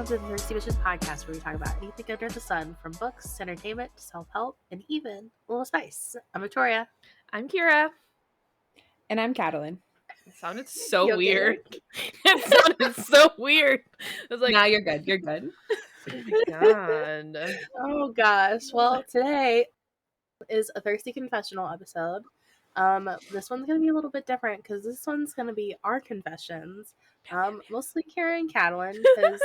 welcome to the Thirsty Bitches podcast, where we talk about anything under the sun, from books, entertainment, self-help, and even a little spice. I'm Victoria. I'm Kiara. And I'm Katalyn. It sounded so You okay, weird. It sounded so weird. I was like, now you're good. You're good. God. Oh gosh. Well, today is a Thirsty Confessional episode. This one's gonna be a little bit different because this one's gonna be our confessions. Mostly Kiara and Katalyn, because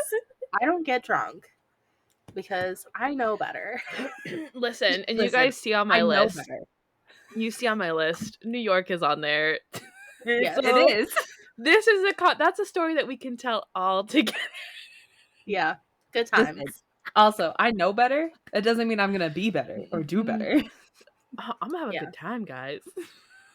I don't get drunk because I know better. Listen, you guys see on my list. Better. You see on my list, New York is on there. Yes, So, it is. This is that's a story that we can tell all together. Yeah, good times. Listen, also, I know better. It doesn't mean I'm gonna be better or do better. I'm gonna have a good time, guys.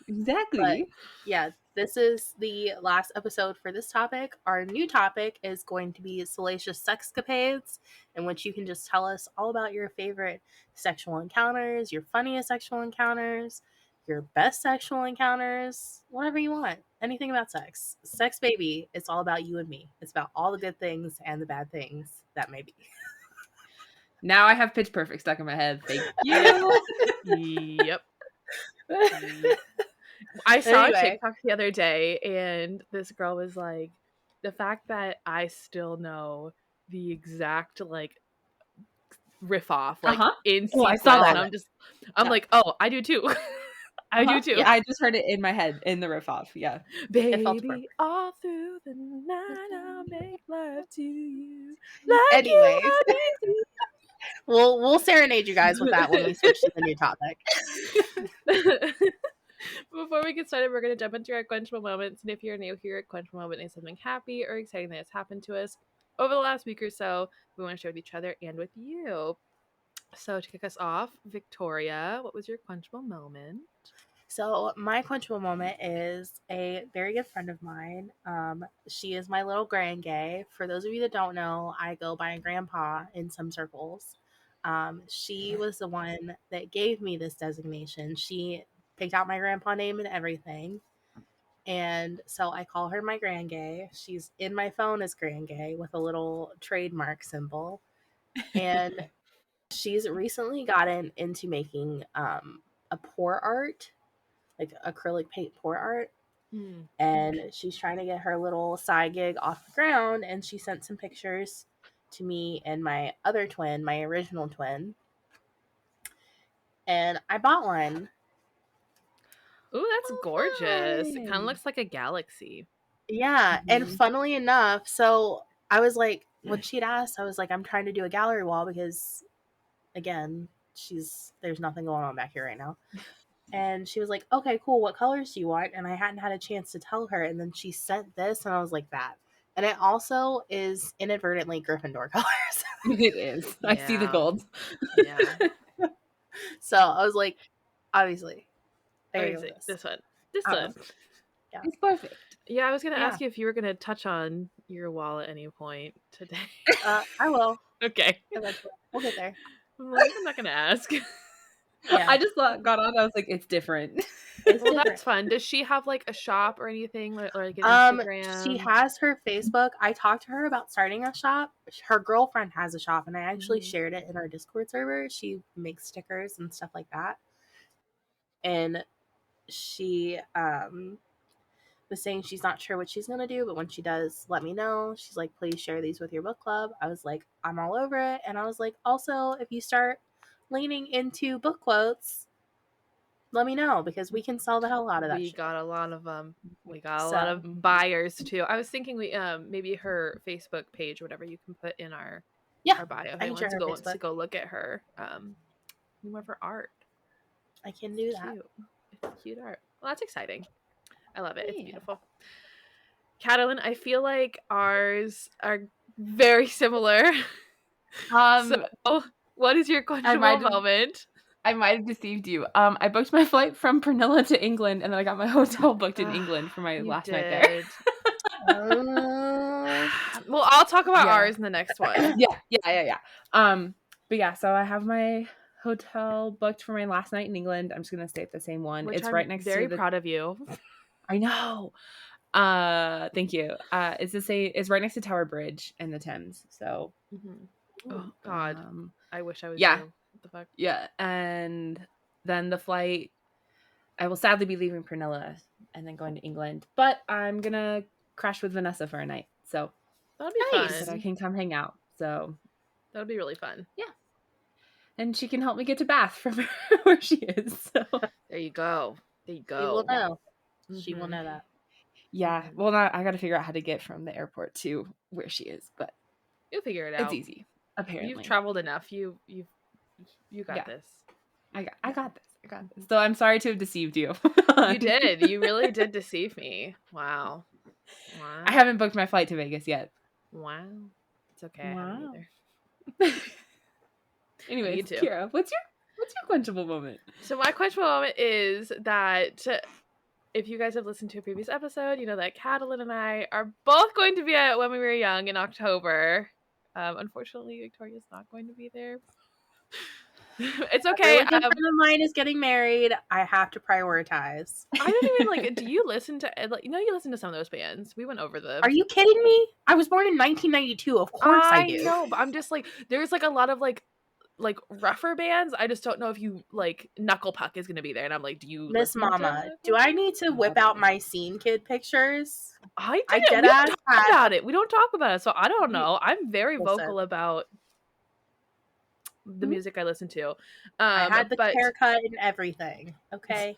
Exactly. But, yeah, this is the last episode for this topic. Our new topic is going to be salacious sexcapades, in which you can just tell us all about your favorite sexual encounters, your funniest sexual encounters, your best sexual encounters, whatever you want. Anything about sex. Sex, baby, it's all about you and me. It's about all the good things and the bad things that may be. Now I have Pitch Perfect stuck in my head. Thank you. Yep. I saw a TikTok the other day, and this girl was like, the fact that I still know the exact riff off in sequence, I saw that. and I'm like, oh, I do too. I do too. Yeah, I just heard it in my head in the riff off. Yeah, baby, all through the night I'll make love to you. Like anyways, we'll serenade you guys with that when we switch to the new topic. Before we get started, we're going to jump into our quenchable moments. And if you're new here, a quenchable moment is something happy or exciting that has happened to us over the last week or so. We want to share with each other and with you. So to kick us off, Victoria, what was your quenchable moment? So my quenchable moment is a very good friend of mine. She is my little grandgay. For those of you that don't know, I go by grandpa in some circles. She was the one that gave me this designation. She picked out my grandpa name and everything. And so I call her my grandgay. She's in my phone as grandgay with a little trademark symbol. And she's recently gotten into making a pour art, like acrylic paint pour art. And she's trying to get her little side gig off the ground. And she sent some pictures to me and my other twin, my original twin. And I bought one. Ooh, that's gorgeous. It kind of looks like a galaxy. Yeah. And funnily enough, so I was like, when she'd asked, I was like, I'm trying to do a gallery wall because, again, there's nothing going on back here right now. And she was like, okay, cool. What colors do you want? And I hadn't had a chance to tell her. And then she sent this, and I was like, that. And it also is inadvertently Gryffindor colors. It is. Yeah. I see the gold. Yeah. So I was like, obviously. This one. Yeah. It's perfect. Yeah, I was going to ask you if you were going to touch on your wall at any point today. I will. Okay. We'll get there. I'm not going to ask. Yeah. I just got on. I was like, it's different. That's fun. Does she have like a shop or anything, or like an Instagram? She has her Facebook. I talked to her about starting a shop. Her girlfriend has a shop, and I actually shared it in our Discord server. She makes stickers and stuff like that. And she was saying she's not sure what she's gonna do, but when she does, let me know. She's like, please share these with your book club. I was like, I'm all over it. And I was like, also, if you start leaning into book quotes, let me know, because we can sell the hell out of that. We got a lot of lot of buyers too. I was thinking we maybe her Facebook page or whatever you can put in our bio. If anyone wants to go look at her more of her art. I can do that. It's cute art. Well, that's exciting. I love it. It's beautiful. Katalyn, I feel like ours are very similar. So, what is your quenchable moment? I might have deceived you. I booked my flight from Pernilla to England, and then I got my hotel booked in England for my last night there. Well, I'll talk about ours in the next one. Yeah. But yeah, so I have my hotel booked for my last night in England. I'm just gonna stay at the same one. Which it's I'm right next to very proud of you. I know. Thank you. It's right next to Tower Bridge and the Thames. So, Oh God, I wish I was yeah, you. What the fuck? yeah. And then the flight, I will sadly be leaving Pernilla and then going to England, but I'm gonna crash with Vanessa for a night. So That'll be Nice. that I fun. can come hang out. So That'll be really fun. yeah, and she can help me get to Bath from where she is. So There you go. There you She will go. know. She will Mhm. know that. yeah, Mhm. well, now I got to figure out how to get from the airport to where she is, but You'll figure it it's out. easy. Apparently, You've traveled enough. You got Yeah. this. I got this. I got this. So I'm sorry to have deceived you. You did. You really did deceive me. Wow. Wow. I haven't booked my flight to Vegas yet. Wow. It's okay. I haven't Wow. either. Anyways, need to. Kiara, what's your quenchable moment? So my questionable moment is that if you guys have listened to a previous episode, you know that Katalyn and I are both going to be at When We Were Young in October. Unfortunately, Victoria's not going to be there. It's A okay. really good friend of mine is getting married. I have to prioritize. I don't even like. Do you listen to like? You know, you listen to some of those bands. We went over them. Are you kidding me? I was born in 1992. Of course I do. know, but I'm just like, there's like a lot of like rougher bands. I just don't know if you like Knuckle Puck is gonna be there, and I'm like, do you Miss listen to Mama, Knuckle do I need to No. whip out my scene kid pictures? I I didn't. dead We don't ass talk had- about it. We don't talk about it, so I don't know. I'm very Listen. vocal about the music I listen to. I had the but haircut and everything. Okay.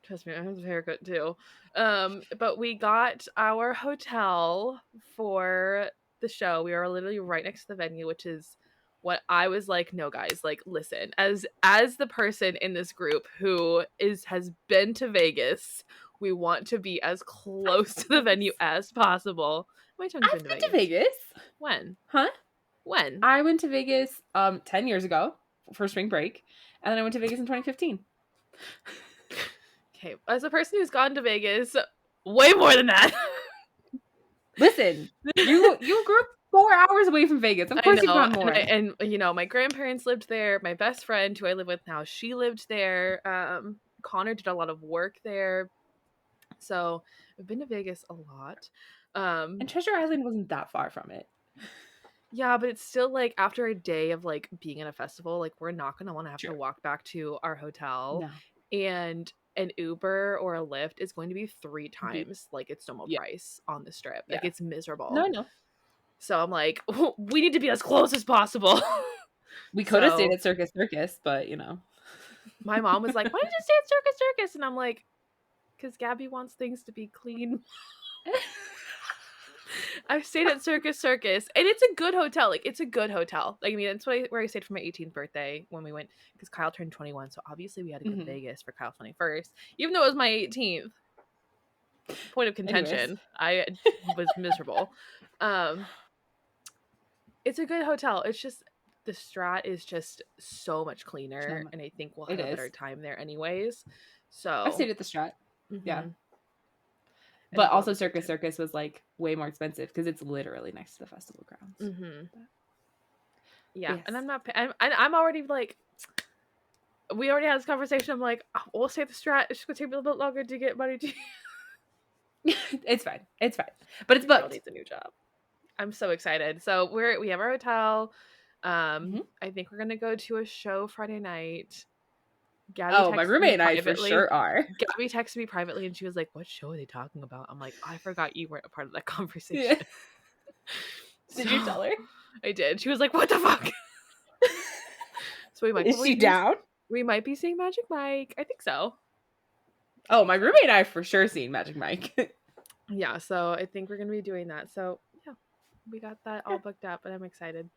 trust me, I have a haircut too. But we got our hotel for the show. We were literally right next to the venue, which is what I was like, no guys, like listen, as the person in this group who has been to Vegas, we want to be as close to the venue as possible. How many times have you I've been to Vegas. When? Huh? When? I went to Vegas 10 years ago for spring break, and then I went to Vegas in 2015. Okay, as a person who's gone to Vegas way more than that. Listen, you grew up 4 hours away from Vegas. Of course, you've gone more. And you know, my grandparents lived there. My best friend, who I live with now, she lived there. Connor did a lot of work there, so I've been to Vegas a lot. And Treasure Island wasn't that far from it. Yeah, but it's still like after a day of like being in a festival, like we're not gonna want to have Sure. to walk back to our hotel, No. and an Uber or a Lyft is going to be 3 times like its normal price on the strip. Like it's miserable. No, I know. So I'm like, we need to be as close as possible. We could have stayed at Circus Circus, but you know. My mom was like, why did you stay at Circus Circus? And I'm like, because Gabby wants things to be clean. I've stayed at Circus Circus, and it's a good hotel. Like, it's a good hotel. Like, I mean, that's where I stayed for my 18th birthday when we went, because Kyle turned 21. So obviously we had to go to Vegas for Kyle's 21st, even though it was my 18th. Point of contention. Anyways. I was miserable. It's a good hotel. It's just the Strat is just so much cleaner, and I think we'll have a better time there anyways. So I've stayed at the Strat. Yeah. And But also Circus Circus was like way more expensive because it's literally next to the festival grounds. Yeah, yes. And I'm already like, we already had this conversation. I'm like, oh, we'll stay at the Strat. It's just gonna take me a little bit longer to get money to. It's fine. It's fine. But it's booked. Needs a new job. I'm so excited. So we have our hotel. I think we're gonna go to a show Friday night. Gabby my roommate and I for sure are. Gabby texted me privately and she was like, "What show are they talking about?" I'm like, I forgot you weren't a part of that conversation. Yeah. Did you tell her? I did. She was like, "What the fuck?" So we might. Is she down? We might be seeing Magic Mike. I think so. Oh, my roommate and I for sure seen Magic Mike. Yeah, so I think we're gonna be doing that. So yeah, we got that all booked up, and I'm excited.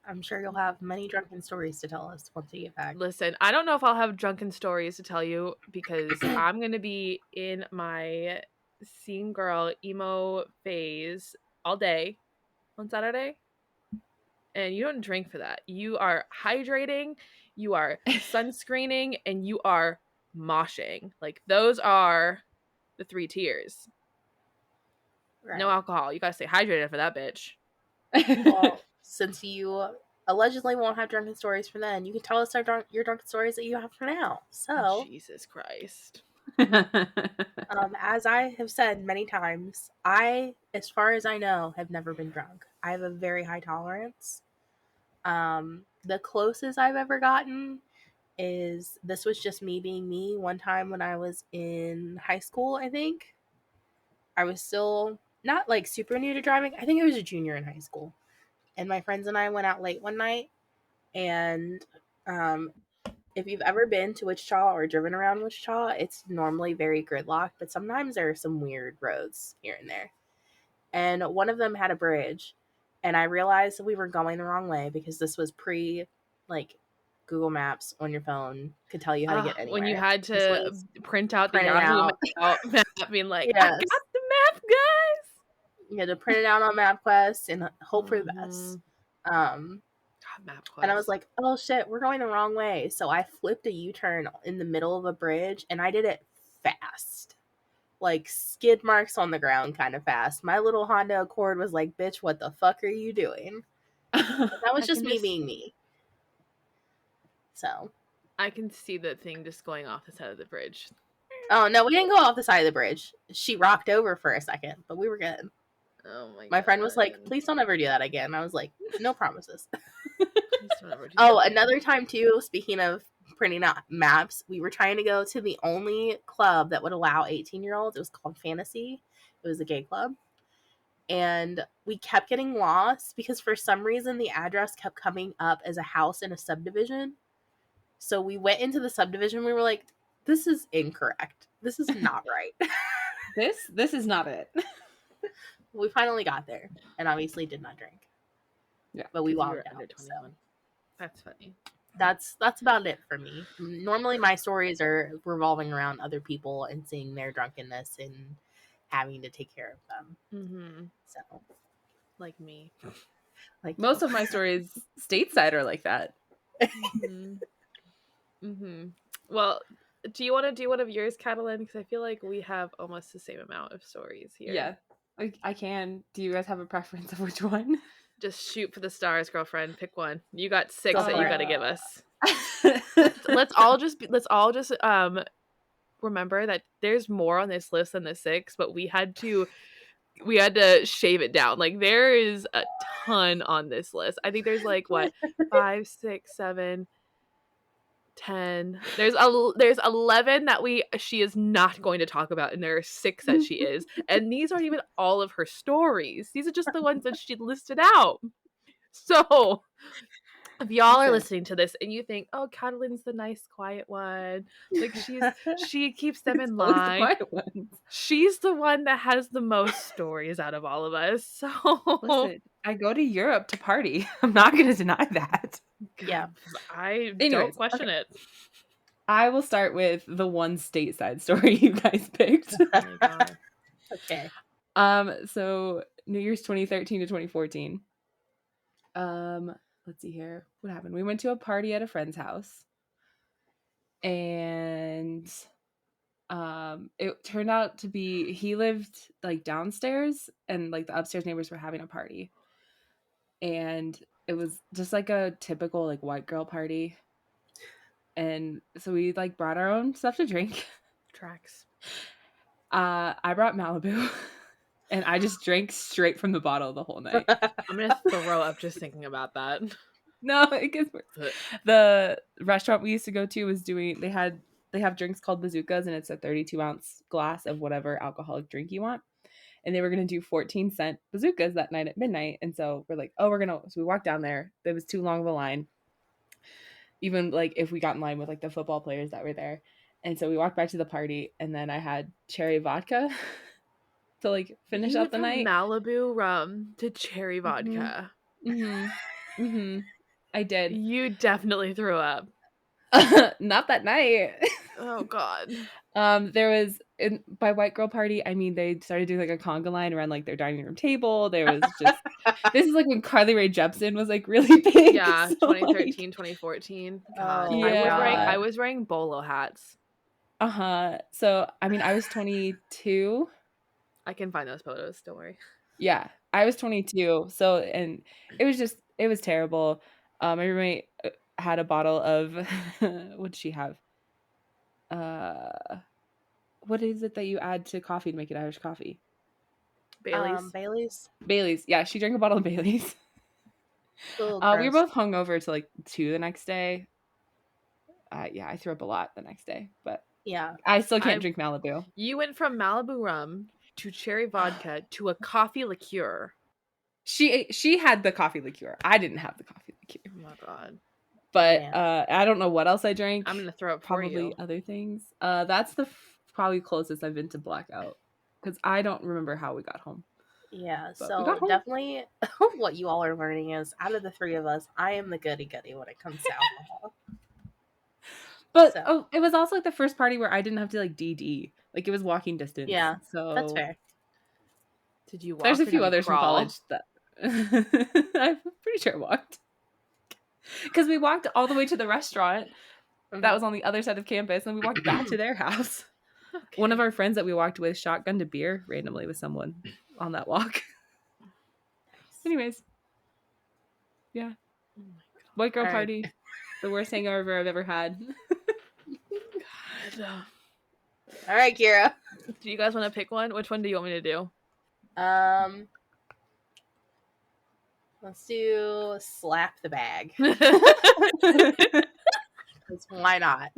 I'm sure you'll have many drunken stories to tell us once you get back. Listen, I don't know if I'll have drunken stories to tell you because I'm going to be in my scene girl emo phase all day on Saturday. And you don't drink for that. You are hydrating, you are sunscreening, and you are moshing. Like, those are the 3 tiers. Right. No alcohol. You got to stay hydrated for that bitch. Well, since you allegedly won't have drunken stories for then, you can tell us your drunken stories that you have for now. So Jesus Christ. As I have said many times, as far as I know, have never been drunk. I have a very high tolerance. The closest I've ever gotten is this was just me being me. One time when I was in high school, I think I was still not like super new to driving. I think I was a junior in high school, and my friends and I went out late one night. And um, if you've ever been to Wichita or driven around Wichita, it's normally very gridlocked, but sometimes there are some weird roads here and there. And one of them had a bridge, and I realized that we were going the wrong way because this was pre like Google Maps on your phone could tell you how to get When you anywhere. had This to was print out the printed Yahoo out. map, being like, I got Yes. the map, guys. You had to print it out on MapQuest and hope for the best. Mhm. Um, God, and I was MapQuest. like, oh shit, we're going the wrong way. So I flipped a U turn in the middle of a bridge and I did it fast. Like skid marks on the ground kind of fast. My little Honda Accord was like, bitch, what the fuck are you doing? But that was I just can me just being me. So, I can see the thing just going off the side of the bridge. oh no, we didn't go off the side of the bridge. She rocked over for a second, but we were good. Oh my My god. friend was like, please don't ever do that again. I was like, no promises. Please don't ever do Oh, that again. another time too, speaking of printing out maps, we were trying to go to the only club that would allow 18-year-olds. It was called Fantasy. It was a gay club. And we kept getting lost because for some reason the address kept coming up as a house in a subdivision. So we went into the subdivision. We were like, this is incorrect. This is not right. This is not it. We finally got there and obviously did not drink. Yeah, but we 'Cause you were walked under out. So 21. That's funny. that's about it for me. Normally my stories are revolving around other people and seeing their drunkenness and having to take care of them. Mm-hmm. So Like me. like Most of my stories stateside are like that. Mm-hmm. Mm-hmm. Well, do you want to do one of yours, Katalyn? Because I feel like we have almost the same amount of stories here. Yeah, I can. Do you guys have a preference of which one? Just shoot for the stars, girlfriend. Pick one. You got 6 go that for you it. got to give us. Let's all just remember that there's more on this list than the 6, but we had to shave it down. Like there is a ton on this list. I think there's like what 5, 6, 7, 10. There's 11 that she is not going to talk about, and there are 6 that she is. And these aren't even all of her stories. These are just the ones that she listed out. So if y'all are Sure. listening to this and you think, oh, Katalyn's the nice, quiet one, like she keeps them in Always the line. quiet ones. She's the one that has the most stories out of all of us. So Listen, I go to Europe to party. I'm not going to deny that. Yeah. I don't Anyways, question okay. it. I will start with the one stateside story you guys picked. Oh my god. Okay. So New Year's 2013 to 2014. Let's see here. What happened? We went to a party at a friend's house. And it turned out to be he lived like downstairs and like the upstairs neighbors were having a party. And it was just like a typical like white girl party. And so we like brought our own stuff to drink. Tracks. I brought Malibu and I just drank straight from the bottle the whole night. I'm gonna throw up just thinking about that. No, it gets worse. The restaurant we used to go to was they have drinks called bazookas, and it's a 32-ounce glass of whatever alcoholic drink you want. And they were gonna do 14-cent bazookas that night at midnight. And so we're like, oh, so we walked down there. There was too long of a line. Even like if we got in line with like the football players that were there. And so we walked back to the party, and then I had cherry vodka to like finish You out went the from night. Malibu rum to cherry vodka. I did. You definitely threw up. Not that night. Oh god. There was by white girl party, I mean they started doing like a conga line around like their dining room table. There was just this is like when Carly Rae Jepsen was like really big. Yeah, so, 2013, like, 2014. God. Oh, yeah. I was wearing bolo hats. So I mean I was 22. I can find those photos, don't worry. Yeah, I was 22. So and it was terrible. My roommate had a bottle of what did she have? what is it that you add to coffee to make it Irish coffee? Bailey's. Bailey's. Bailey's. Yeah, she drank a bottle of Bailey's. Oh, We were gross. both hungover to like 2 the next day. Yeah, I threw up a lot the next day, but Yeah. I still can't drink Malibu. You went from Malibu rum to cherry vodka to a coffee liqueur. She had the coffee liqueur. I didn't have the coffee liqueur. Oh my god. But Man. I don't know what else I drank. I'm gonna throw up for Probably you. other things. That's the probably closest I've been to blackout because I don't remember how we got home. Yeah, But we so got home. definitely what you all are learning is out of the three of us, I am the goody when it comes to alcohol. But So. it was also like the first party where I didn't have to like DD. Like it was walking distance. Yeah, so that's fair. Did you walk? There's a or few did you others from crawl? college that I'm pretty sure I walked. Because we walked all the way to the restaurant that was on the other side of campus, and we walked back to their house. Okay. One of our friends that we walked with shotgunned a beer randomly with someone on that walk. Anyways. Yeah. Oh my god. White girl All right. party. The worst hangover I've ever had. God. All right, Kiara. Do you guys want to pick one? Which one do you want me to do? Let's do slap the bag. Why not?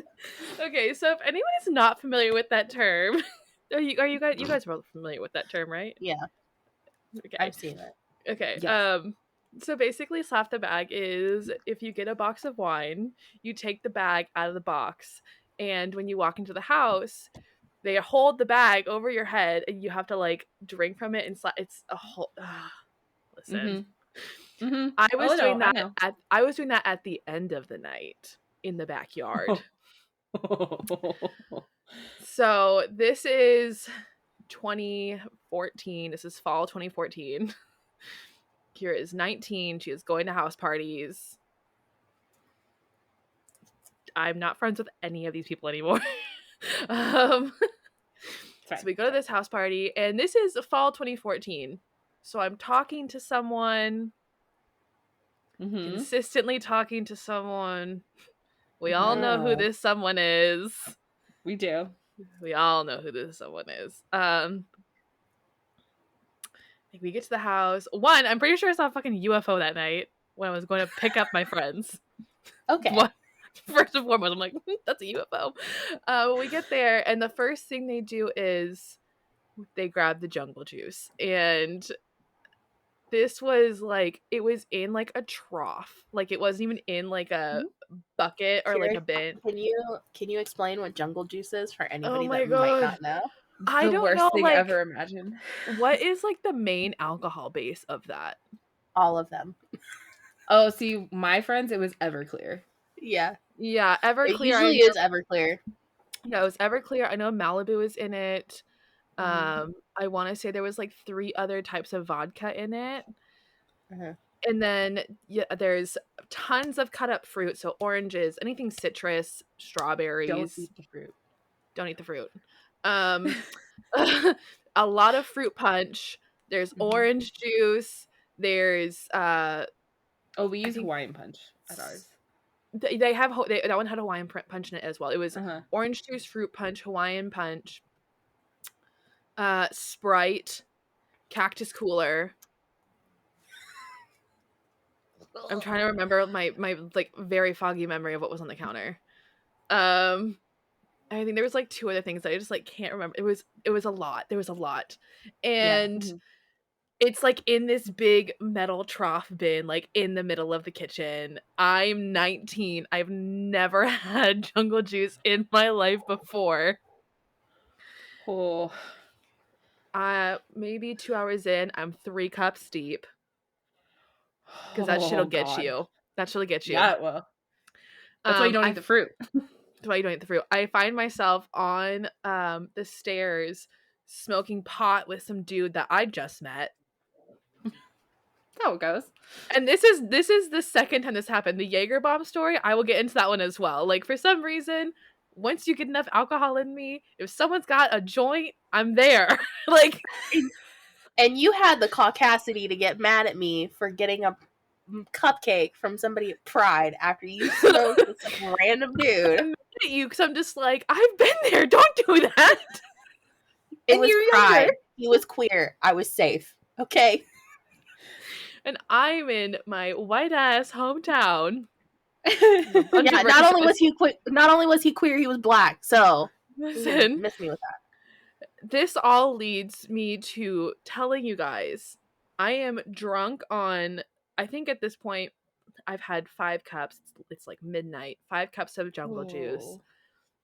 Okay, so if anyone is not familiar with that term, are you guys are both familiar with that term, right? Yeah, Okay. I've seen it. Okay. Yes. So basically slap the bag is if you get a box of wine, you take the bag out of the box, and when you walk into the house, they hold the bag over your head and you have to like drink from it and it's a whole listen. Mm-hmm. I was doing I that know. I was doing that at the end of the night in the backyard. So this is 2014. This is fall 2014. Kiara is 19. She is going to house parties. I'm not friends with any of these people anymore. So we go to this house party, and this is fall 2014. So I'm talking to someone, consistently talking to someone. We all know who this someone is. We do. We all know who this someone is. We get to the house. One, I'm pretty sure I saw a fucking UFO that night when I was going to pick up my friends. Okay. First and foremost, I'm like, that's a UFO. We get there, and the first thing they do is they grab the jungle juice. And this was like, it was in like a trough. Like it wasn't even in like a bucket or like a bin. Can you explain what jungle juice is for anybody my that God. might not know? I The don't worst know, thing like, ever imagined. What is like the main alcohol base of that? All of them. Oh, see, my friends, it was Everclear. Yeah. Yeah, Everclear. It usually is Everclear. Yeah, it was Everclear. I know Malibu is in it. I want to say there was like 3 other types of vodka in it. And then there's tons of cut up fruit, so oranges, anything citrus, strawberries. Don't eat the fruit. Don't eat the fruit. A lot of fruit punch. There's orange juice. There's we use Hawaiian punch at ours. They have that one had Hawaiian punch in it as well. It was orange juice, fruit punch, Hawaiian punch, Sprite, cactus cooler. I'm trying to remember my like very foggy memory of what was on the counter. I think there was like 2 other things that I just like can't remember. It was a lot. There was a lot. And it's like in this big metal trough bin, like in the middle of the kitchen. I'm 19. I've never had jungle juice in my life before. Oh. Maybe 2 hours in, I'm 3 cups deep. Because that shit'll get you. That shit'll get you. Yeah, it will. That's why you don't eat the fruit. That's why you don't eat the fruit. I find myself on the stairs smoking pot with some dude that I just met. That's how it goes. And this is the second time this happened. The Jaeger bomb story, I will get into that one as well. Like, for some reason, once you get enough alcohol in me, if someone's got a joint, I'm there. Like, and you had the caucasity to get mad at me for getting a cupcake from somebody at Pride after you smoked with some random dude. I'm mad at you because I'm just like, I've been there. Don't do that. It And was you're pride. younger. He was queer. I was safe. Okay. And I'm in my white ass hometown. Yeah. Not only was he queer, he was black. So you Listen, miss me with that. this all leads me to telling you guys I am drunk on, I think at this point I've had 5 cups. It's like midnight. 5 cups of jungle juice.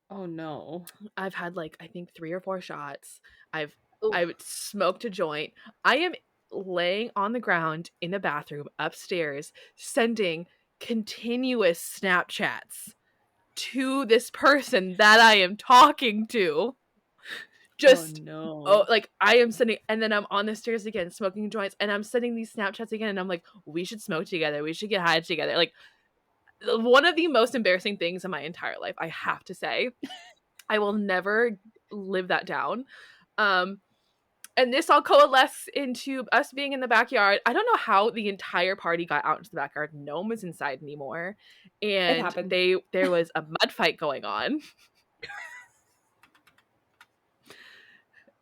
Oh no. I've had like I think 3 or 4 shots. I've Ooh. I've smoked a joint. I am laying on the ground in a bathroom upstairs sending continuous Snapchats to this person that I am talking to. Just like I am sending, and then I'm on the stairs again smoking joints, and I'm sending these Snapchats again, and I'm like, we should smoke together, we should get high together. Like, one of the most embarrassing things in my entire life, I have to say. I will never live that down. And this all coalesced into us being in the backyard. I don't know how the entire party got out into the backyard. No one was inside anymore, It and happened. there was a mud fight going on.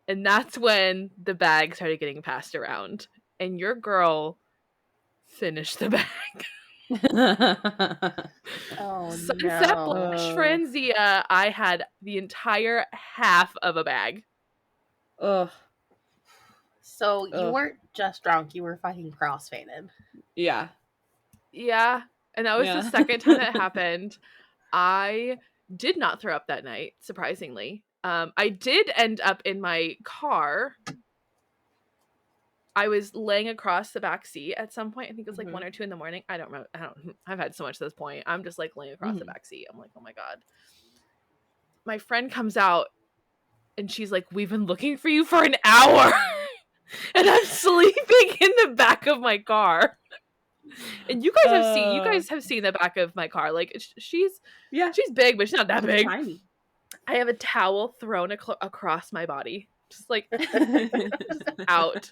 And that's when the bag started getting passed around, and your girl finished the bag. Oh Sunset no. Blush Frenzia, I had the entire half of a bag. Ugh. So you weren't just drunk, you were fucking crossfaded. Yeah. Yeah. And that was the second time that happened. I did not throw up that night, surprisingly. I did end up in my car. I was laying across the back seat at some point. I think it was like 1 or 2 in the morning. I don't remember. I've had so much at this point. I'm just like laying across the back seat. I'm like, oh my God. My friend comes out and she's like, we've been looking for you for an hour. And I'm sleeping in the back of my car. And you guys have seen the back of my car. Like she's big, but she's not that big. Tiny. I have a towel thrown across my body. Just like just out.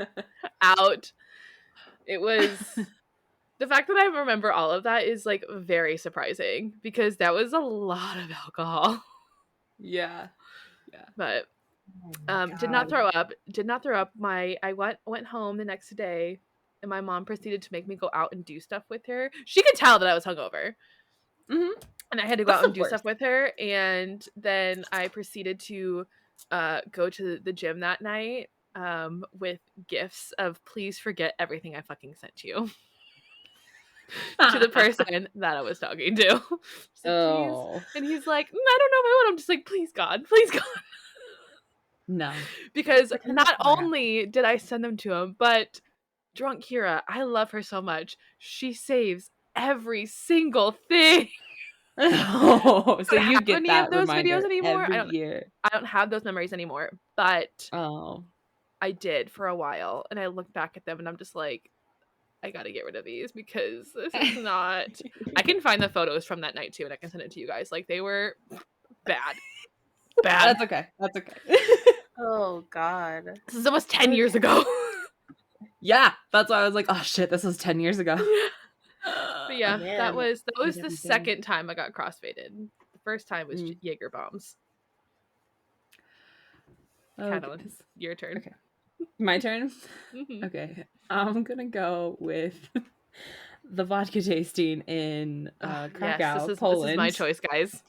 It was the fact that I remember all of that is like very surprising because that was a lot of alcohol. Yeah. But did not throw up. I went home the next day and my mom proceeded to make me go out and do stuff with her. She could tell that I was hungover. Mm-hmm. And I had to go out and do stuff with her. And then I proceeded to go to the gym that night with gifts of please forget everything I fucking sent you. To the person that I was talking to. Like, please. And he's like, I don't know if I want. I'm just like, please God. No. Because not only did I send them to him, but drunk Kiara, I love her so much. She saves every single thing. Oh, so you get that of those reminder videos anymore. every year. I don't have those memories anymore, but I did for a while, and I look back at them, and I'm just like, I gotta get rid of these because this is not. I can find the photos from that night too, and I can send it to you guys. Like they were bad. That's okay. Oh God. This is almost 10 years ago. Yeah, that's why I was like, oh shit, this was 10 years ago. But yeah, that was the second time I got crossfaded. The first time was Jaeger bombs. Katalyn, your turn. Okay. My turn? Okay. I'm gonna go with the vodka tasting in Krakow, Poland. This is my choice, guys.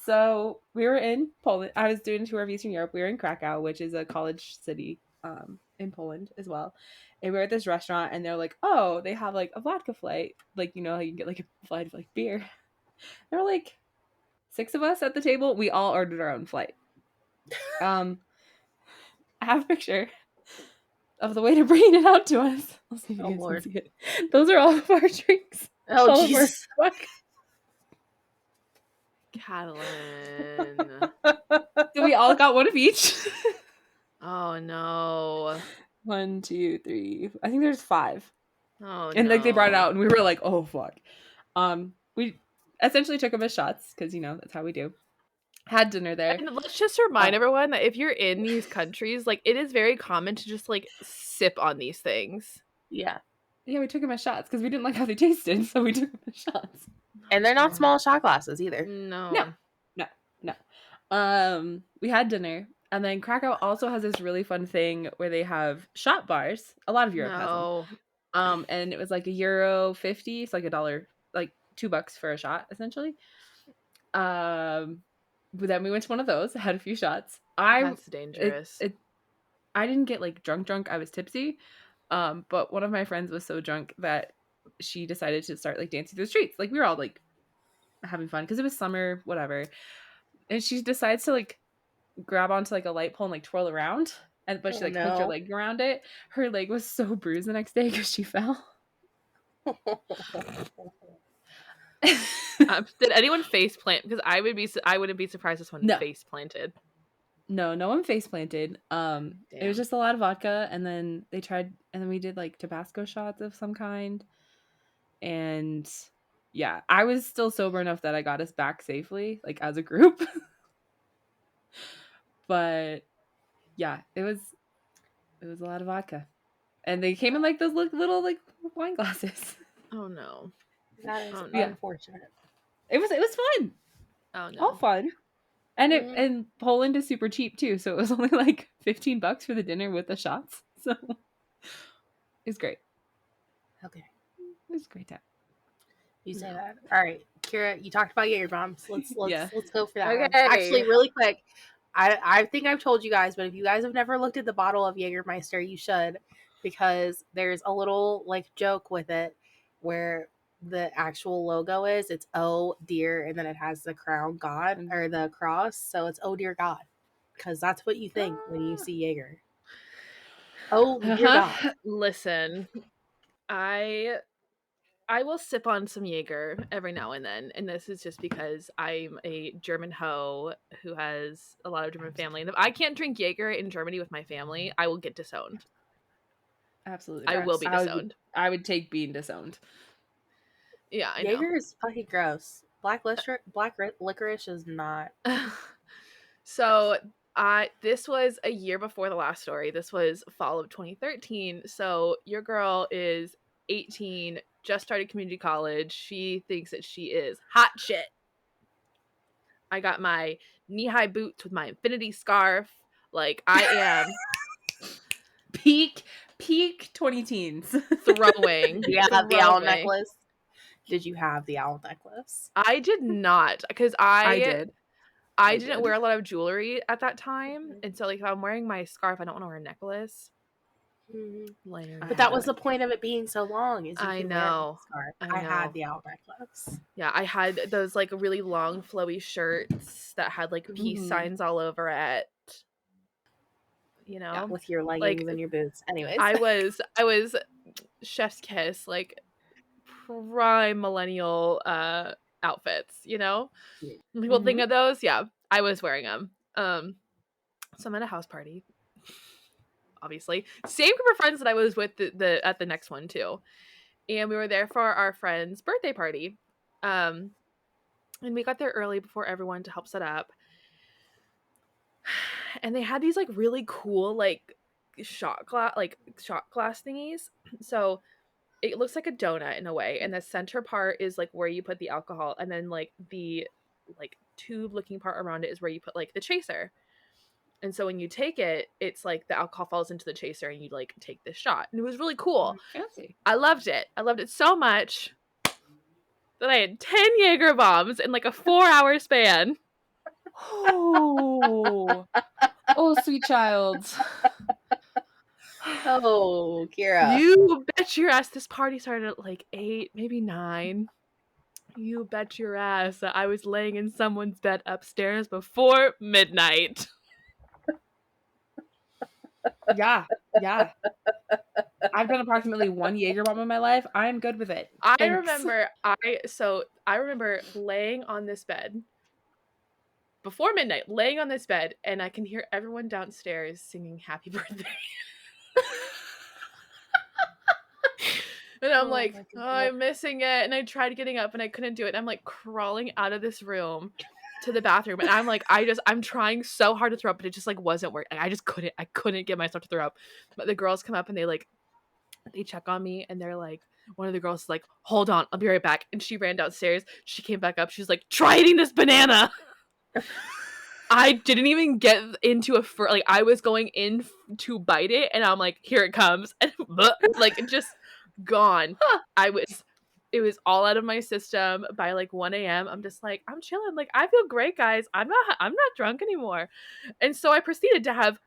So we were in Poland. I was doing a tour of Eastern Europe. We were in Krakow, which is a college city in Poland as well. And we were at this restaurant, and they're like, "Oh, they have like a vodka flight. Like, you know, you can get like a flight of like beer." There were like 6 of us at the table. We all ordered our own flight. I have a picture of the waiter bringing it out to us. I'll see if you guys can see it. Those are all of our drinks. Oh, Jesus. Katalyn. So we all got one of each. Oh no. 1, 2, 3. I think there's 5. Oh, and like they brought it out, and we were like, "Oh fuck." We essentially took them as shots because you know that's how we do. Had dinner there. And let's just remind everyone that if you're in these countries, like it is very common to just like sip on these things. Yeah. Yeah, we took them as shots because we didn't like how they tasted, so we took them as shots. And they're not small shot glasses either. No. We had dinner, and then Krakow also has this really fun thing where they have shot bars. A lot of Europe has them. No. And it was like €1.50, it's like $1, like $2 for a shot, essentially. But then we went to one of those, had a few shots. That's dangerous. I didn't get like drunk. I was tipsy. But one of my friends was so drunk that she decided to start like dancing through the streets. Like we were all like having fun because it was summer, whatever. And she decides to like grab onto like a light pole and like twirl around. But she like hooked her leg around it. Her leg was so bruised the next day because she fell. Did anyone face plant? Because I wouldn't be surprised if someone face planted. No one face planted. It was just a lot of vodka, and then we did like Tabasco shots of some kind. And yeah, I was still sober enough that I got us back safely, like as a group. But yeah, it was a lot of vodka. And they came in like those little like wine glasses. Oh no. That is unfortunate. It was fun. Oh no. All fun. And and Poland is super cheap too, so it was only like $15 for the dinner with the shots. So it's great. Okay. It was a great time. You say that. All right, Kiara, you talked about Jaeger bombs. Let's go for that. Okay. One. Actually, really quick, I think I've told you guys, but if you guys have never looked at the bottle of Jägermeister, you should, because there's a little like joke with it where the actual logo is it's oh dear, and then it has the crown god or the cross, so it's oh dear God, because that's what you think when you see Jaeger. Oh dear God. Listen, I will sip on some Jaeger every now and then, and this is just because I'm a German hoe who has a lot of German family, and if I can't drink Jaeger in Germany with my family, I will get disowned. Absolutely. I will be disowned. I would take being disowned. Yeah, I know. Jaeger is fucking gross. Black licorice is not. So this was a year before the last story. This was fall of 2013. So your girl is 18, just started community college. She thinks that she is hot shit. I got my knee-high boots with my infinity scarf. Like I am peak 20 teens. Throwing. You have the owl necklace. Did you have the owl necklace? I did not, because I did. I didn't wear a lot of jewelry at that time, and so like if I'm wearing my scarf, I don't want to wear a necklace. But that was the point of it being so long. Is I know. I had the owl necklace. Yeah, I had those like really long flowy shirts that had like peace signs all over it. You know, with your leggings and your boots. Anyways, I was chef's kiss, like prime millennial outfits. You know, people think of those. Yeah, I was wearing them. So I'm at a house party. Obviously, same group of friends that I was with at the next one too, and we were there for our friend's birthday party. And we got there early before everyone to help set up. And they had these like really cool like shot glass thingies. So it looks like a donut in a way, and the center part is like where you put the alcohol, and then like the like tube looking part around it is where you put like the chaser. And so when you take it, it's like the alcohol falls into the chaser and you like take this shot. And it was really cool. Fancy. I loved it. I loved it so much that I had 10 Jaeger bombs in like a 4-hour span. Oh, sweet child. Oh, Kiara. You bet your ass this party started at like 8, maybe 9. You bet your ass that I was laying in someone's bed upstairs before midnight. Yeah. I've done approximately 1 Jaeger bomb in my life. I'm good with it. I remember laying on this bed before midnight, and I can hear everyone downstairs singing happy birthday. And I'm like, I'm missing it. And I tried getting up and I couldn't do it. And I'm like crawling out of this room to the bathroom. And I'm like, I'm trying so hard to throw up, but it just like wasn't working. I couldn't get myself to throw up. But the girls come up and they check on me, and they're like, one of the girls is like, hold on, I'll be right back. And she ran downstairs. She came back up. She was like, try eating this banana. I didn't even get into like I was going in to bite it, and I'm like, here it comes, and like just gone. It was all out of my system by like 1 a.m. I'm just like, I'm chilling. Like, I feel great, guys. I'm not drunk anymore. And so I proceeded to have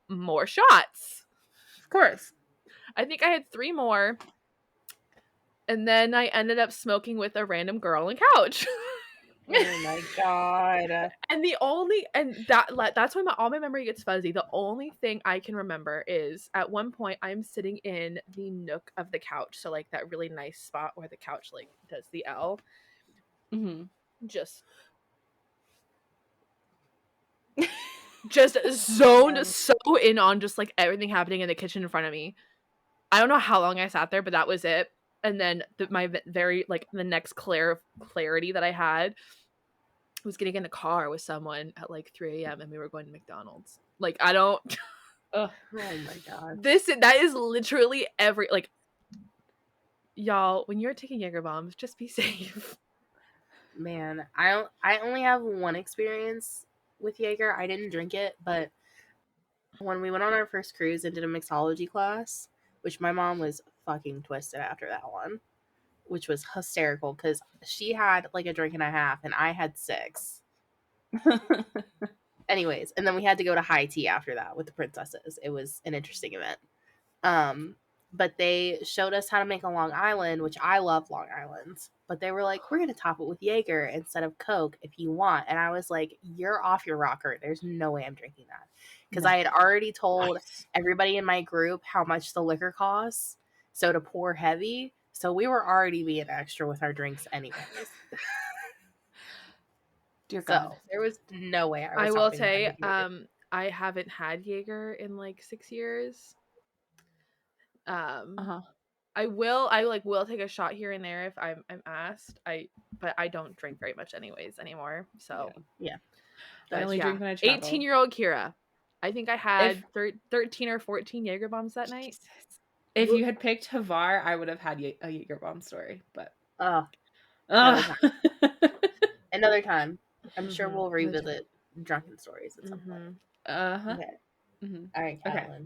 more shots. Of course. I think I had 3 more. And then I ended up smoking with a random girl on the couch. Oh my god. And that's when all my memory gets fuzzy. The only thing I can remember is at one point I'm sitting in the nook of the couch, so like that really nice spot where the couch like does the L. Just zoned so in on just like everything happening in the kitchen in front of me. I don't know how long I sat there, but that was it. And then my very like the next clarity that I had was getting in a car with someone at like 3 a.m. and we were going to McDonald's. Like, I don't. Oh my god. That is literally every like. Y'all, when you're taking Jaeger bombs, just be safe. Man, I only have one experience with Jaeger. I didn't drink it, but when we went on our first cruise and did a mixology class, which my mom was fucking twisted after that one, which was hysterical because she had like a drink and a half and I had 6. Anyways, and then we had to go to high tea after that with the princesses. It was an interesting event. But they showed us how to make a Long Island, which I love Long Islands. But they were like, we're going to top it with Jaeger instead of Coke if you want. And I was like, you're off your rocker. There's no way I'm drinking that. Because I had already told everybody in my group how much the liquor costs. So to pour heavy. So we were already being extra with our drinks anyways. Dear God. So there was no way I will say, I haven't had Jaeger in like 6 years. I will take a shot here and there if I'm asked. But I don't drink very much anyways anymore. So yeah. I only drink when I travel. 18-year-old Kiara. I think I had 13 or 14 Jaeger bombs that night. If you had picked Havar, I would have had a Jaeger bomb story. But another time. I'm sure we'll revisit drunken stories at some point. Okay. All right, Katalyn. Okay.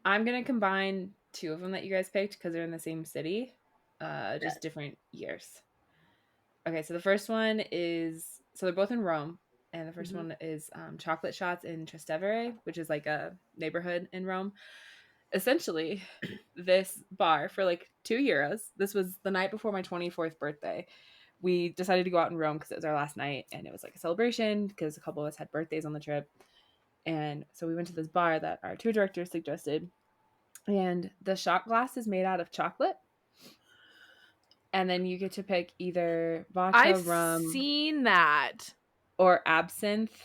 I'm gonna combine 2 of them that you guys picked because they're in the same city, just different years. Okay, so the first one is they're both in Rome, and the first one is chocolate shots in Trastevere, which is like a neighborhood in Rome. Essentially, this bar for like €2. This was the night before my 24th birthday. We decided to go out in Rome because it was our last night, and it was like a celebration because a couple of us had birthdays on the trip. And so we went to this bar that our tour director suggested, and the shot glass is made out of chocolate. And then you get to pick either vodka, rum. I've seen that. Or absinthe.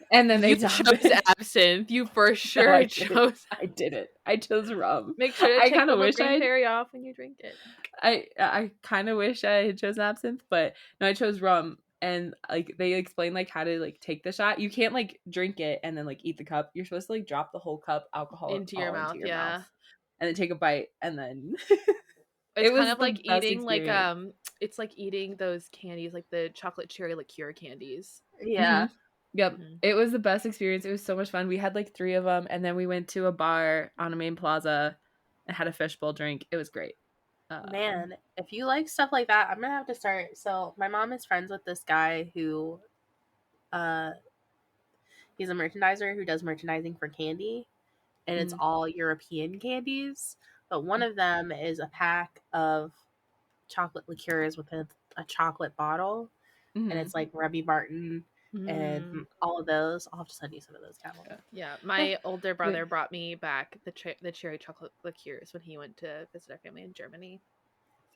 And then they chose absinthe. You for sure chose. I did it. I chose rum. Make sure to take the green fairy off when you drink it. I kind of wish I had chosen absinthe, but no, I chose rum. And like they explain like how to like take the shot. You can't like drink it and then like eat the cup. You're supposed to like drop the whole cup alcohol into your mouth, mouth, and then take a bite, and then it's kind of like eating experience. Like it's like eating those candies, like the chocolate cherry liqueur candies. Yeah. Yep. It was the best experience. It was so much fun. We had like 3 of them, and then we went to a bar on a main plaza and had a fishbowl drink. It was great. Man, if you like stuff like that, I'm gonna have to start. So my mom is friends with this guy who he's a merchandiser who does merchandising for candy, and it's all European candies, but one of them is a pack of chocolate liqueurs with a chocolate bottle, and it's like Rebby Martin and all of those. I'll have to send you some of those, Katalyn. Yeah, my older brother brought me back the cherry chocolate liqueurs when he went to visit our family in Germany.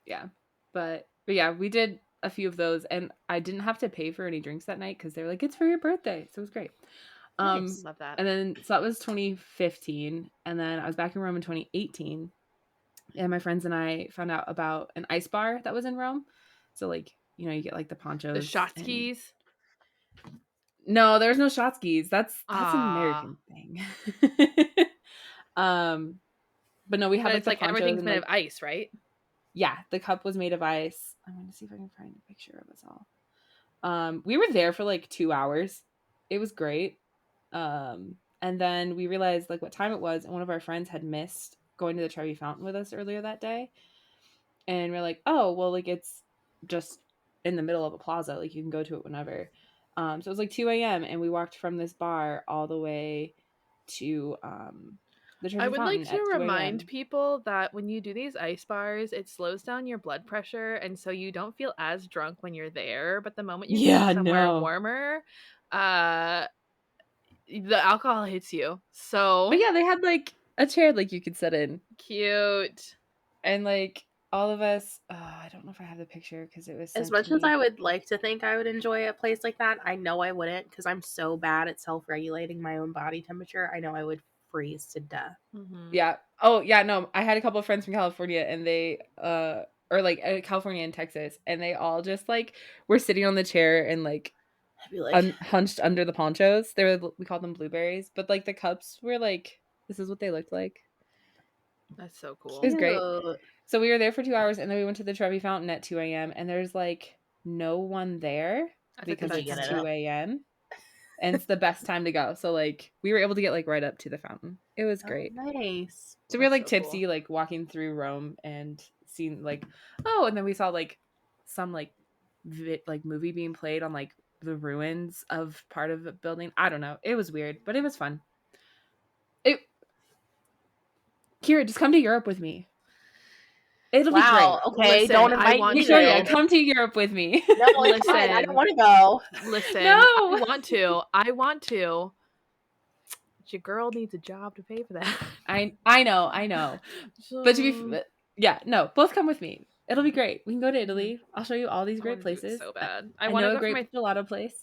Yeah, but yeah, we did a few of those, and I didn't have to pay for any drinks that night because they were like, it's for your birthday, so it was great. Nice. Love that. And then so that was 2015, and then I was back in Rome in 2018, and my friends and I found out about an ice bar that was in Rome. So like, you know, you get like the ponchos, the shot skis. No, there's no shot skis. That's an American thing. But no, we had it's like everything's made of ice, right? Yeah, the cup was made of ice. I'm going to see if I can find a picture of us all. We were there for like 2 hours. It was great. And then we realized like what time it was, and one of our friends had missed going to the Trevi Fountain with us earlier that day. And we're like, oh, well, like it's just in the middle of a plaza. Like you can go to it whenever. So it was like 2 a.m. and we walked from this bar all the way to the I Trevi would like Fountain to at 2 remind a.m. people that when you do these ice bars, it slows down your blood pressure, and so you don't feel as drunk when you're there. But the moment you get Yeah, somewhere no. warmer, uh, the alcohol hits you. So But yeah, they had like a chair like you could sit in. cute. And like all of us, I don't know if I have the picture because it was As sent to much as me. I would like to think I would enjoy a place like that, I know I wouldn't because I'm so bad at self-regulating my own body temperature. I know I would freeze to death. Mm-hmm. Yeah. Oh, yeah, no. I had a couple of friends from California and they or like California and Texas, and they all just like were sitting on the chair and like I'd be like, hunched under the ponchos. They were, we called them blueberries, but like the cups were like, this is what they looked like. That's so It cool. was great. cute. So we were there for 2 hours, and then we went to the Trevi Fountain at 2 a.m. and there's like no one there That's like the because Because they best it's get time it to 2 go. up. a.m. and it's the best time to go. So like we were able to get like right up to the fountain. It was Oh, great. nice. So we were That's like so cool. tipsy, like walking through Rome and seeing like, oh, and then we saw like some like like movie being played on like the ruins of part of a building. I don't know. It was weird, but it was fun. Kiara, just come to Europe with me. It'll be great. Wow. Okay. Listen, Don't I invite want me Victoria, to. then. come to Europe with me. No, it's fine. I don't Listen, want to go. listen. No. I want to. But your girl needs a job to pay for that. I know. But to be yeah, no, both come with me. It'll be great. We can go to Italy. I'll show you all these I great want to do it places. so bad. I want to know a go for great gelato place.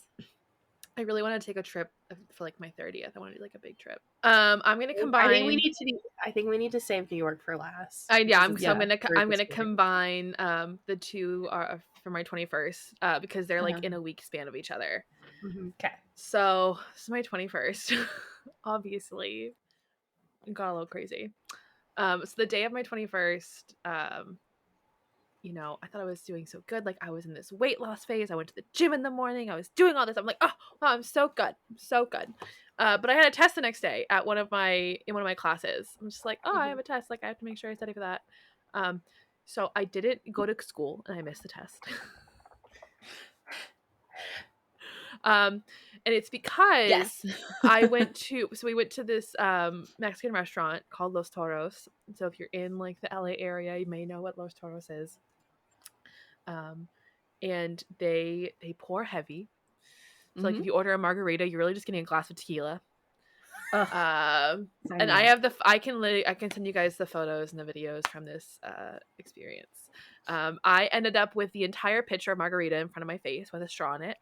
I really want to take a trip for like my 30th. I want to do like a big trip. I'm gonna combine. I think we need to do. I think we need to save New York for last. I'm because so I'm it's gonna a I'm group gonna experience. combine the two for my 21st because they're like in a week span of each other. Mhm. Okay. So it's my 21st. Obviously, got a little crazy. So the day of my 21st, you know, I thought I was doing so good. Like I was in this weight loss phase. I went to the gym in the morning. I was doing all this. I'm like, oh wow, I'm so good. I'm so good. But I had a test the next day at one of my classes. I'm just like, oh, I have a test. Like I have to make sure I study for that. So I didn't go to school and I missed the test. And it's because Yes. we went to this Mexican restaurant called Los Toros. So if you're in like the LA area, you may know what Los Toros is. And they pour heavy. So like if you order a margarita, you're really just getting a glass of tequila. And I have I can send you guys the photos and the videos from this experience. I ended up with the entire pitcher of margarita in front of my face with a straw in it.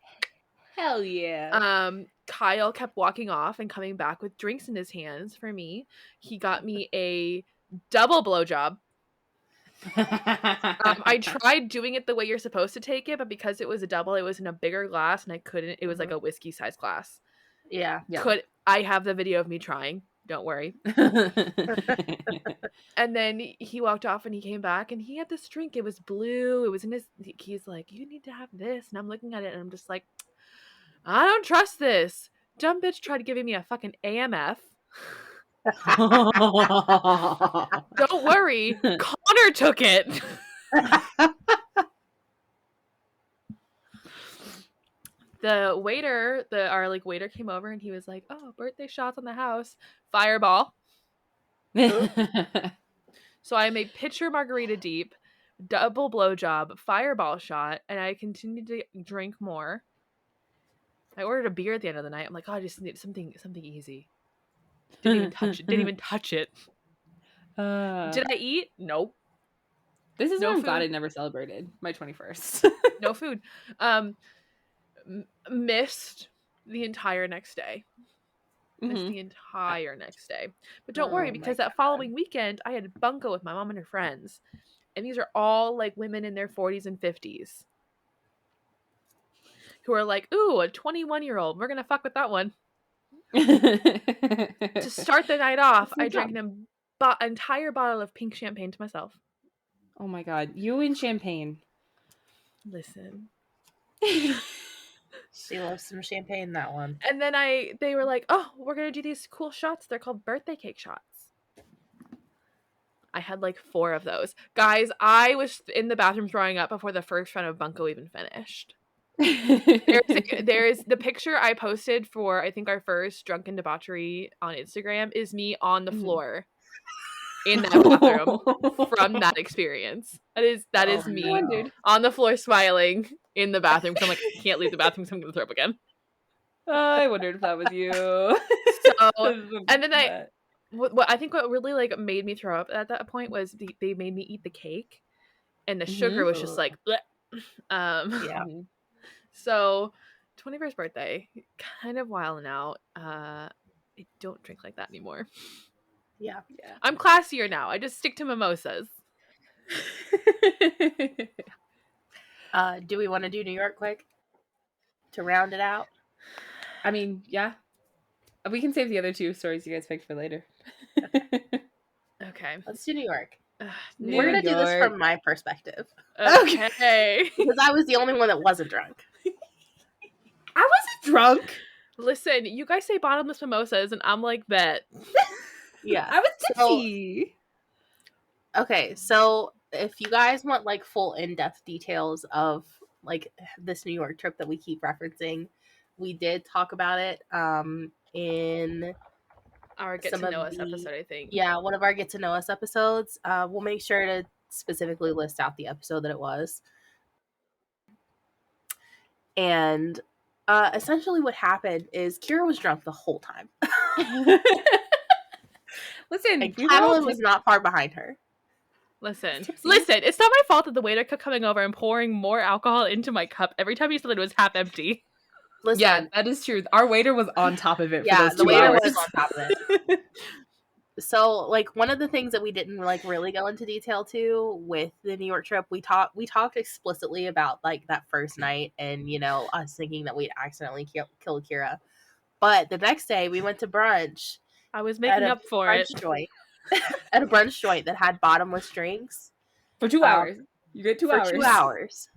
Hell yeah. Kyle kept walking off and coming back with drinks in his hands for me. He got me a double blowjob. I tried doing it the way you're supposed to take it, but because it was a double, it was in a bigger glass and I couldn't. It was like a whiskey sized glass. Yeah. I have the video of me trying. Don't worry. And then he walked off and he came back and he had this drink. It was blue. It was in his. He's like, you need to have this, and I'm looking at it and I'm just like, I don't trust this. Dumb bitch tried giving me a fucking AMF. Don't worry, Connor took it. The waiter, our waiter came over and he was like, "Oh, birthday shots on the house, fireball." So I made pitcher margarita deep, double blowjob, fireball shot, and I continued to drink more. I ordered a beer at the end of the night. I'm like, oh, I just need something easy. Didn't even touch it. Did I eat? Nope. This is No why I'm food. glad I never celebrated my 21st. No food. Missed the entire next day. Missed the entire next day. But don't worry, because that following weekend, I had bunko with my mom and her friends. And these are all like women in their 40s and 50s. Who are like, ooh, a 21-year-old. We're going to fuck with that one. To start the night off, I drank an entire bottle of pink champagne to myself. Oh my god, you and champagne. Listen. She loves some champagne, that one. And then they were like, oh, we're going to do these cool shots. They're called birthday cake shots. I had like 4 of those. Guys, I was in the bathroom throwing up before the first round of Bunko even finished. There's the picture I posted for, I think, our first drunken debauchery on Instagram is me on the floor in that bathroom from that experience. That is me on the floor smiling in the bathroom because I'm like, I can't leave the bathroom, so I'm going to throw up again. I wondered if that was you. So, and then what I think what really like made me throw up at that point was they made me eat the cake, and the sugar was just like, bleh. Yeah. So 21st birthday, kind of wilding out. I don't drink like that anymore. Yeah. I'm classier now. I just stick to mimosas. Do we want to do New York quick to round it out? I mean, yeah. We can save the other 2 stories you guys picked for later. Okay. Let's do New York. We're going to do this from my perspective. Okay. Because I was the only one that wasn't drunk. I wasn't drunk. Listen, you guys say bottomless mimosas, and I'm like, bet. Yeah. I was tipsy. Okay, so if you guys want like full in-depth details of like this New York trip that we keep referencing, we did talk about it in our Get to Know Us episode, I think. Yeah, one of our Get to Know Us episodes. We'll make sure to specifically list out the episode that it was. And essentially what happened is Kiara was drunk the whole time. Listen, and Katalyn was not far behind her. Listen, it's not my fault that the waiter kept coming over and pouring more alcohol into my cup every time he said it was half empty. Listen, yeah, that is true. Our waiter was on top of it for those 2 hours. Yeah, the waiter was on top of it. So, like, one of the things that we didn't, like, really go into detail to with the New York trip, we talked explicitly about, like, that first night and, you know, us thinking that we'd accidentally killed Kiara. But the next day, we went to brunch. I was making up for it. At a brunch joint that had bottomless drinks. For 2 hours. You get 2 hours. For 2 hours.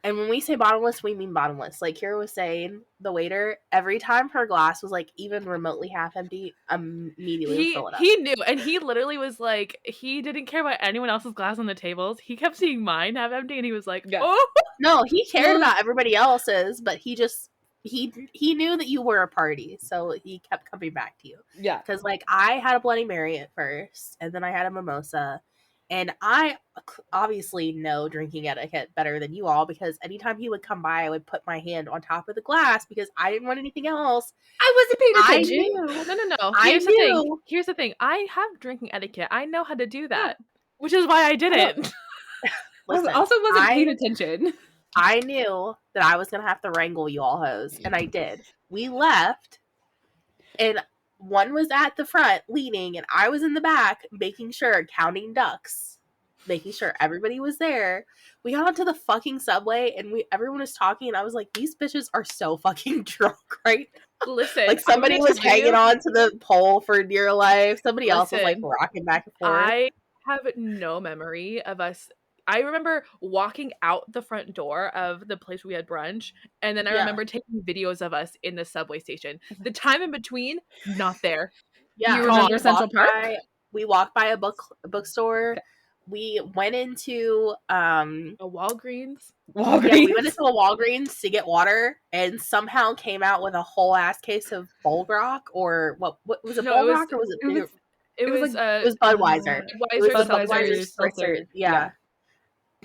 And when we say bottomless, we mean bottomless. Like Kiara was saying, the waiter, every time her glass was like even remotely half empty, immediately would fill it up. He knew, and he literally was like, he didn't care about anyone else's glass on the tables. He kept seeing mine half empty, and he was like, oh. No, he cared about everybody else's, but he just, he knew that you were a party, so he kept coming back to you. Yeah. Because, like, I had a Bloody Mary at first, and then I had a mimosa. And I obviously know drinking etiquette better than you all, because anytime he would come by, I would put my hand on top of the glass because I didn't want anything else. I wasn't paying attention. No. Here's the thing. I have drinking etiquette. I know how to do that, which is why I did it. Listen, I also wasn't paying attention. I knew that I was going to have to wrangle you all hoes, and I did. We left, and one was at the front leading, and I was in the back making sure, counting ducks, making sure everybody was there. We got onto the fucking subway, and everyone was talking, and I was like, these bitches are so fucking drunk right now. Listen, like somebody was hanging on to the pole for dear life. Somebody else was like rocking back and forth. I have no memory of us. I remember walking out the front door of the place where we had brunch, and then I remember taking videos of us in the subway station. The time in between, not there. Yeah, you remember Central Park? We walked by a bookstore. Okay. We went into a Walgreens. Yeah, we went into a Walgreens to get water, and somehow came out with a whole ass case of Bull Rock, or what was it? Bull Rock, or was it? It was Budweiser. Budweiser. Yeah.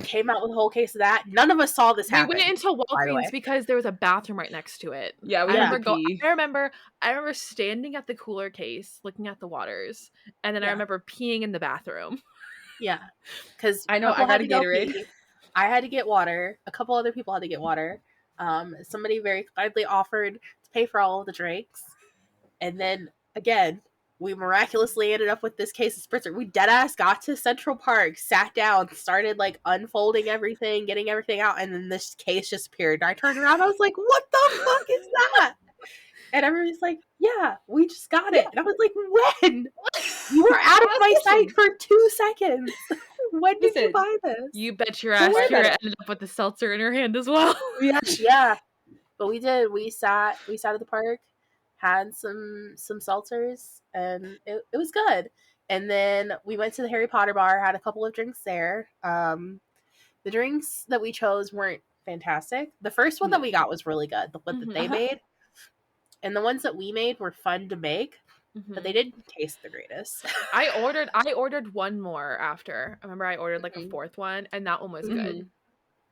Came out with a whole case of that. None of us saw this happen. We went into Walgreens because there was a bathroom right next to it. Yeah, I remember standing at the cooler case, looking at the waters, and then I remember peeing in the bathroom. Yeah, because I know I had a Gatorade. I had to get water. A couple other people had to get water. Somebody very kindly offered to pay for all of the drinks, and then again, we miraculously ended up with this case of spritzer. We deadass got to Central Park, sat down, started like unfolding everything, getting everything out, and then this case just appeared. And I turned around, I was like, "What the fuck is that?" And everybody's like, "Yeah, we just got it." And I was like, "When? You were out of my sight for 2 seconds. When did you buy this?" You bet your ass Kiara ended up with the seltzer in her hand as well. Yeah. But we did. We sat at the park, had some seltzers, and it was good. And then we went to the Harry Potter bar, had a couple of drinks there. The drinks that we chose weren't fantastic. The first one that we got was really good, the one that they made. And the ones that we made were fun to make, but they didn't taste the greatest. I ordered one more after. I remember I ordered like a fourth one, and that one was good.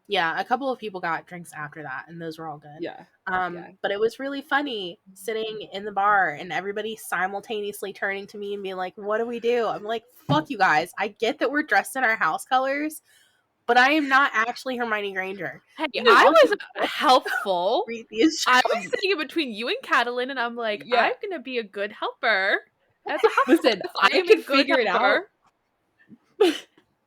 Yeah, a couple of people got drinks after that, and those were all good. Yeah. But it was really funny sitting in the bar and everybody simultaneously turning to me and being like, "What do we do?" I'm like, "Fuck you guys. I get that we're dressed in our house colors, but I am not actually Hermione Granger." Hey, I was helpful. Read the instructions. I was sitting in between you and Katalyn, and I'm like, I'm gonna be a good helper. As a house Listen, I could figure it out.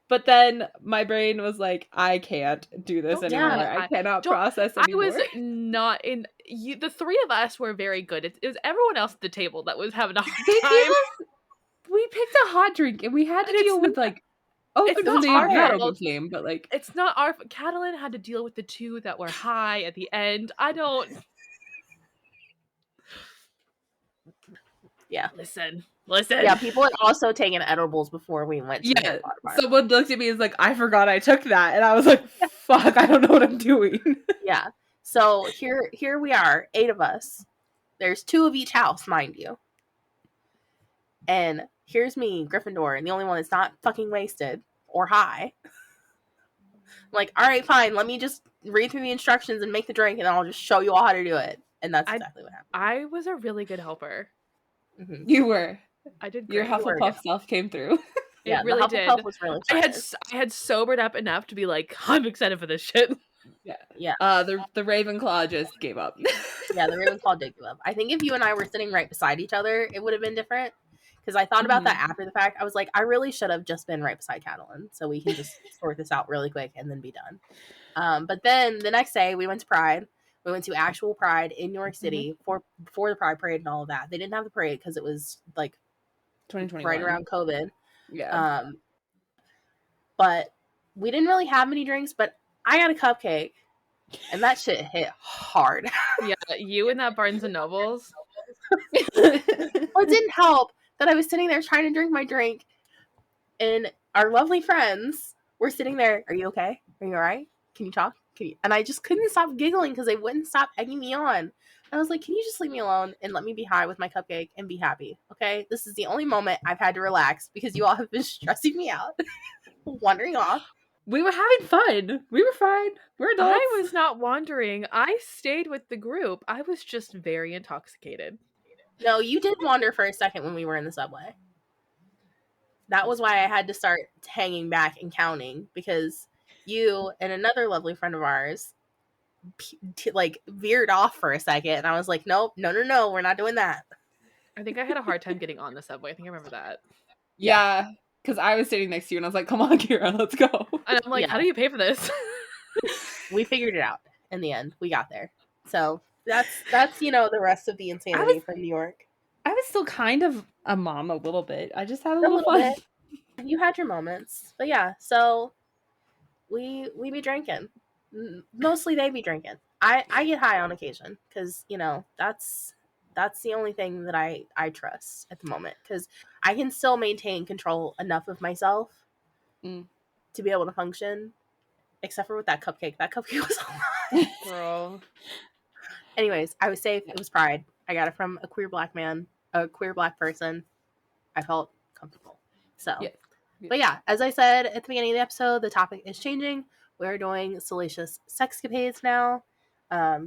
But then my brain was like, I can't do this anymore. I cannot process anymore. I was not in. The three of us were very good. It was everyone else at the table that was having a hard time. We picked a hot drink, and we had to deal with like, it's not our fault. Game, but like, it's not our. Katalyn had to deal with the two that were high at the end. I don't. Yeah. Listen. Yeah, people had also taken edibles before we went to the Harry Potter bar. Someone looked at me and was like, I forgot I took that. And I was like, fuck, I don't know what I'm doing. Yeah. So here we are, 8 of us. There's 2 of each house, mind you. And here's me, Gryffindor, and the only one that's not fucking wasted or high. I'm like, all right, fine, let me just read through the instructions and make the drink, and then I'll just show you all how to do it. And that's exactly what happened. I was a really good helper. Mm-hmm. You were. I did great. Your Hufflepuff self came through. It really did. Was really I had sobered up enough to be like, I'm excited for this shit. Yeah. The Ravenclaw just gave up. Yeah, the Ravenclaw did give up. I think if you and I were sitting right beside each other, it would have been different. Because I thought about that after the fact. I was like, I really should have just been right beside Katalyn, so we can just sort this out really quick and then be done. But then the next day, we went to Pride. We went to actual Pride in New York City for the Pride Parade and all of that. They didn't have the parade because it was like 2021, right around COVID. Yeah. But we didn't really have many drinks, but I got a cupcake, and that shit hit hard. Yeah, you and that Barnes & Nobles. Well, it didn't help that I was sitting there trying to drink my drink, and our lovely friends were sitting there. Are you okay? Are you all right? Can you talk? And I just couldn't stop giggling because they wouldn't stop egging me on. I was like, can you just leave me alone and let me be high with my cupcake and be happy? Okay? This is the only moment I've had to relax because you all have been stressing me out, wandering off. We were having fun. We were fine. We're adults. I was not wandering. I stayed with the group. I was just very intoxicated. No, you did wander for a second when we were in the subway. That was why I had to start hanging back and counting, because you and another lovely friend of ours like veered off for a second, and I was like, nope, no, we're not doing that. I think I had a hard time getting on the subway. I think I remember that. Yeah, because I was sitting next to you, and I was like, come on, Kiara, let's go. And I'm like, how do you pay for this? We figured it out in the end. We got there. So that's the rest of the insanity from New York. I was still kind of a mom a little bit. I just had a little fun. Bit. You had your moments. But yeah, so we be drinking. Mostly they be drinking. I get high on occasion because, that's the only thing that I trust at the moment, because I can still maintain control enough of myself to be able to function, except for with that cupcake. That cupcake was a lot. Girl. Anyways, I was safe. It was Pride. I got it from a queer black man, a queer black person. I felt comfortable. So, But yeah, as I said at the beginning of the episode, the topic is changing. We're doing salacious sexcapades now.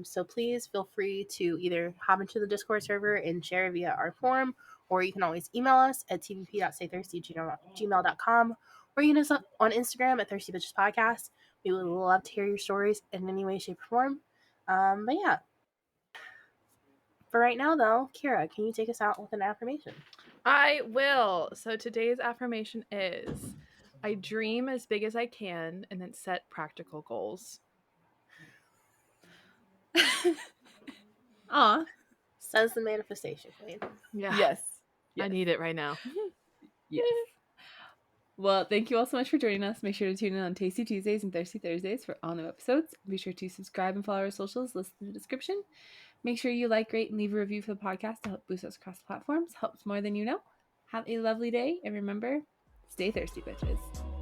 So please feel free to either hop into the Discord server and share via our forum, or you can always email us at tbp.staythirsty@gmail.com, or you can hit us up on Instagram at Thirsty Bitches Podcast. We would love to hear your stories in any way, shape, or form. But yeah. For right now, though, Kiara, can you take us out with an affirmation? I will. So today's affirmation is, I dream as big as I can and then set practical goals. Aw. Says the manifestation queen. Yeah. Yes. I need it right now. Yes. Well, thank you all so much for joining us. Make sure to tune in on Tasty Tuesdays and Thirsty Thursdays for all new episodes. Be sure to subscribe and follow our socials listed in the description. Make sure you like, rate, and leave a review for the podcast to help boost us across platforms. Helps more than you know. Have a lovely day, and remember, stay thirsty, bitches.